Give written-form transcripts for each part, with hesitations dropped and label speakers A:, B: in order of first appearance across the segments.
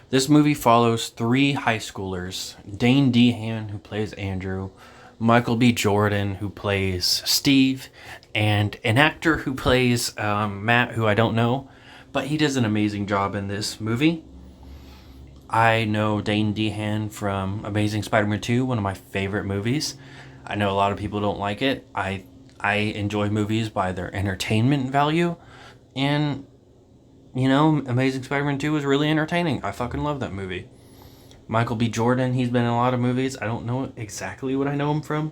A: This movie follows three high schoolers: Dane DeHaan, who plays Andrew, Michael B. Jordan, who plays Steve, and an actor who plays Matt, who I don't know, but he does an amazing job in this movie. I know Dane DeHaan from Amazing Spider-Man 2, one of my favorite movies. I know a lot of people don't like it. I enjoy movies by their entertainment value, and Amazing Spider-Man 2 was really entertaining. I fucking love that movie. Michael B. Jordan, he's been in a lot of movies. I don't know exactly what I know him from,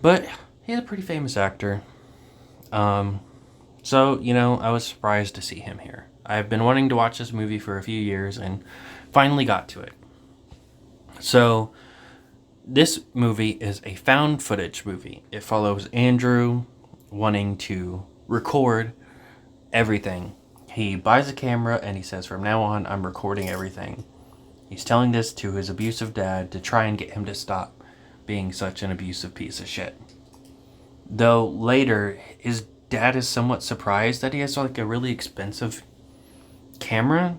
A: but he's a pretty famous actor. So, I was surprised to see him here. I've been wanting to watch this movie for a few years and finally got to it. So, this movie is a found footage movie. It follows Andrew wanting to record everything. He buys a camera and he says, from now on, I'm recording everything. He's telling this to his abusive dad to try and get him to stop being such an abusive piece of shit. Though later, his dad is somewhat surprised that he has like a really expensive camera.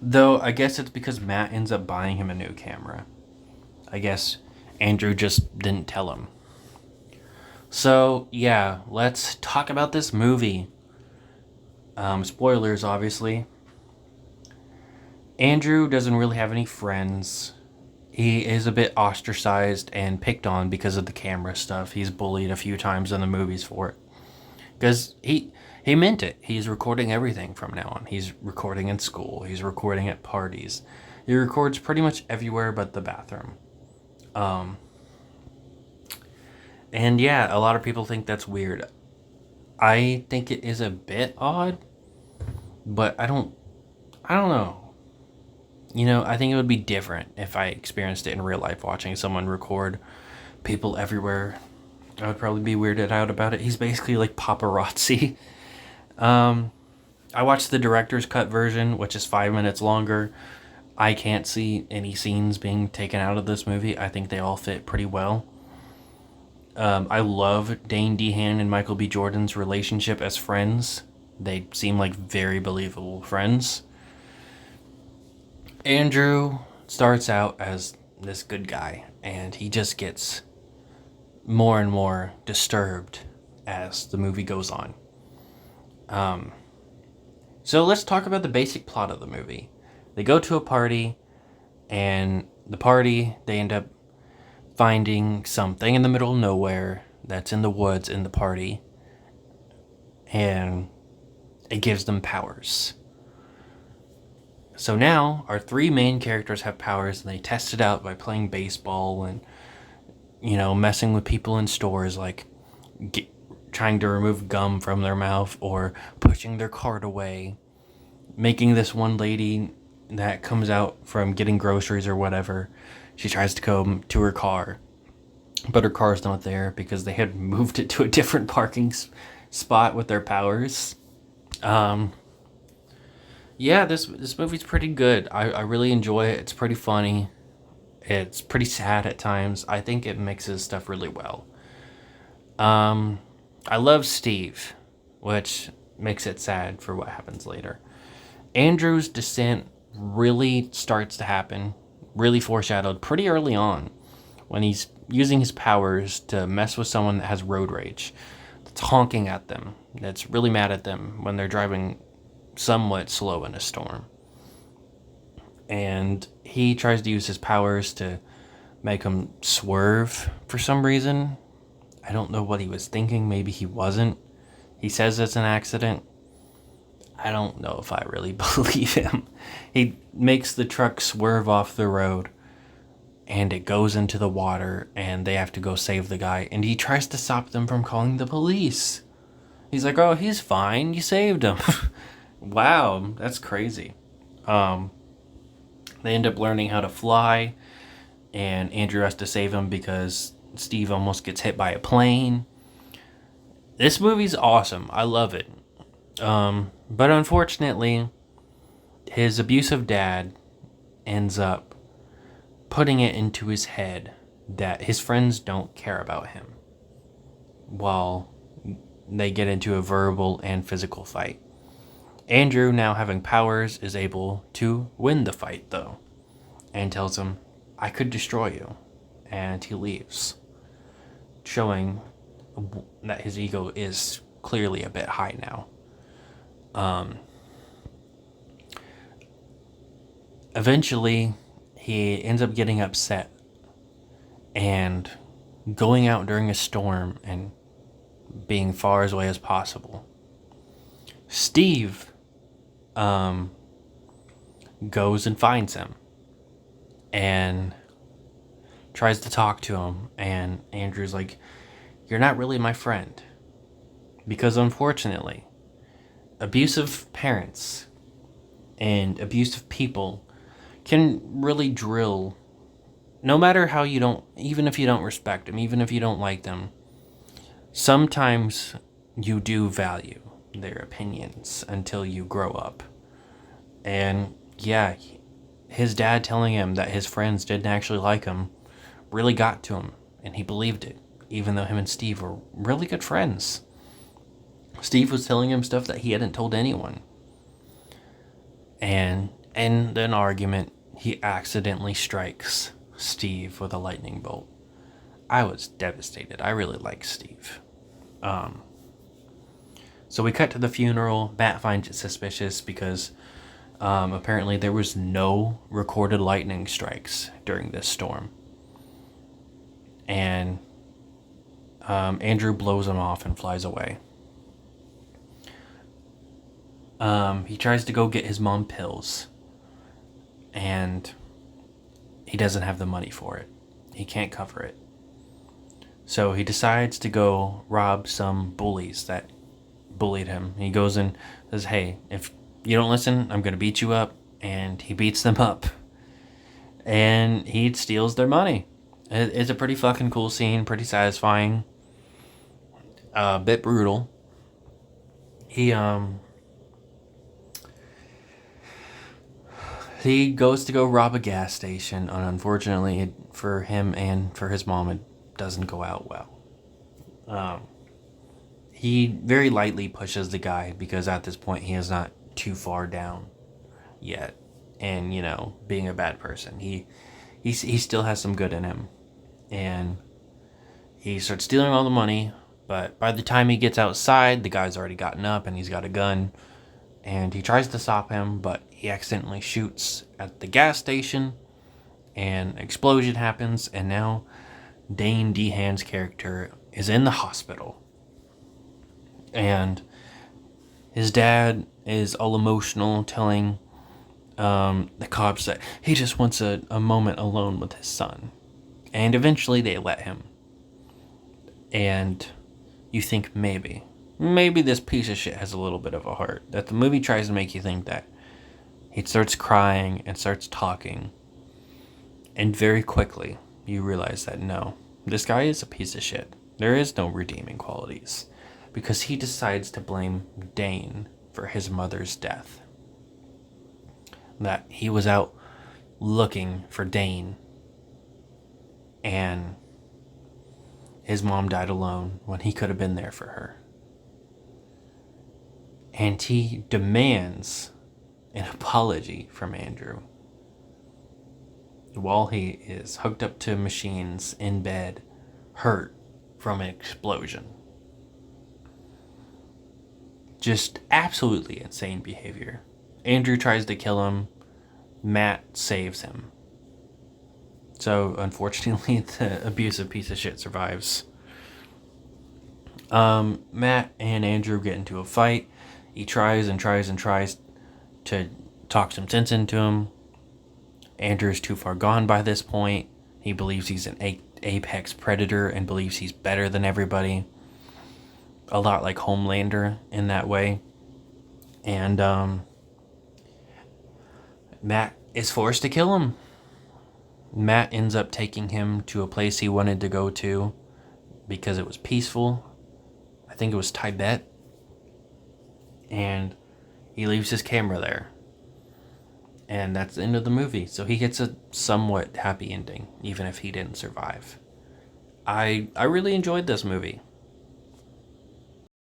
A: Though I guess it's because Matt ends up buying him a new camera. I guess Andrew just didn't tell him. So, yeah, let's talk about this movie. Spoilers, obviously. Andrew doesn't really have any friends. He is a bit ostracized and picked on because of the camera stuff. He's bullied a few times in the movies for it. Because he meant it. He's recording everything from now on. He's recording in school. He's recording at parties. He records pretty much everywhere but the bathroom. And yeah, a lot of people think that's weird. I think it is a bit odd, but I don't know. I think it would be different if I experienced it in real life, watching someone record people everywhere. I would probably be weirded out about it. He's basically like paparazzi. I watched the director's cut version, which is 5 minutes longer. I can't see any scenes being taken out of this movie. I think they all fit pretty well. I love Dane DeHaan and Michael B. Jordan's relationship as friends. They seem like very believable friends. Andrew starts out as this good guy, and he just gets more and more disturbed as the movie goes on. So let's talk about the basic plot of the movie. They go to a party, and they end up finding something in the middle of nowhere that's in the woods in the party, and it gives them powers. So now our three main characters have powers, and they test it out by playing baseball and messing with people in stores, like trying to remove gum from their mouth or pushing their cart away, making this one lady that comes out from getting groceries or whatever, she tries to go to her car, but her car's not there because they had moved it to a different parking spot with their powers. Yeah, this movie's pretty good. I really enjoy it. It's pretty funny. It's pretty sad at times. I think it mixes stuff really well. I love Steve, which makes it sad for what happens later. Andrew's descent really starts to happen, really foreshadowed pretty early on, when he's using his powers to mess with someone that has road rage, that's honking at them, that's really mad at them when they're driving somewhat slow in a storm. And he tries to use his powers to make him swerve for some reason. I don't know what he was thinking. Maybe he wasn't. He says it's an accident. I don't know if I really believe him. He makes the truck swerve off the road, and it goes into the water, and they have to go save the guy. And he tries to stop them from calling the police. He's like, oh, he's fine. You saved him. Wow, that's crazy. They end up learning how to fly, and Andrew has to save him because Steve almost gets hit by a plane. This movie's awesome. I love it. But unfortunately, his abusive dad ends up putting it into his head that his friends don't care about him, while they get into a verbal and physical fight. Andrew, now having powers, is able to win the fight, though, and tells him, I could destroy you. And he leaves, showing that his ego is clearly a bit high now. Eventually, he ends up getting upset and going out during a storm and being far away as possible. Steve goes and finds him and tries to talk to him, and Andrew's like, you're not really my friend. Because unfortunately, abusive parents and abusive people can really drill, no matter how you don't, even if you don't respect them, even if you don't like them, sometimes you do value their opinions until you grow up. And yeah, his dad telling him that his friends didn't actually like him really got to him, and he believed it, even though him and Steve were really good friends. Steve was telling him stuff that he hadn't told anyone. And in an argument, he accidentally strikes Steve with a lightning bolt. I was devastated. I really like Steve. So we cut to the funeral. Matt finds it suspicious because apparently there was no recorded lightning strikes during this storm. And Andrew blows him off and flies away. He tries to go get his mom pills, and he doesn't have the money for it. He can't cover it. So he decides to go rob some bullies that bullied him. He goes and says, hey, if you don't listen, I'm going to beat you up. And he beats them up. And he steals their money. It's a pretty fucking cool scene, pretty satisfying. A bit brutal. He goes to go rob a gas station, and unfortunately for him and for his mom, it doesn't go out well. He very lightly pushes the guy because at this point he is not too far down yet. And, you know, being a bad person, he still has some good in him. And he starts stealing all the money, but by the time he gets outside, the guy's already gotten up and he's got a gun. And he tries to stop him, but he accidentally shoots at the gas station, and an explosion happens, and now Dane DeHaan's character is in the hospital. And his dad is all emotional, telling the cops that he just wants a moment alone with his son. And eventually they let him. And you think maybe this piece of shit has a little bit of a heart. That the movie tries to make you think that. He starts crying and starts talking. And very quickly, you realize that no, this guy is a piece of shit. There is no redeeming qualities. Because he decides to blame Dane for his mother's death. That he was out looking for Dane. And his mom died alone when he could have been there for her. And he demands an apology from Andrew while he is hooked up to machines in bed, hurt from an explosion. Just absolutely insane behavior. Andrew tries to kill him. Matt saves him. So, unfortunately, the abusive piece of shit survives. Matt and Andrew get into a fight. He tries to talk some sense into him. Andrew's too far gone by this point. He believes he's an apex predator and believes he's better than everybody. A lot like Homelander in that way. And Matt is forced to kill him. Matt ends up taking him to a place he wanted to go to because it was peaceful. I think it was Tibet. And he leaves his camera there. And that's the end of the movie. So he gets a somewhat happy ending, even if he didn't survive. I really enjoyed this movie.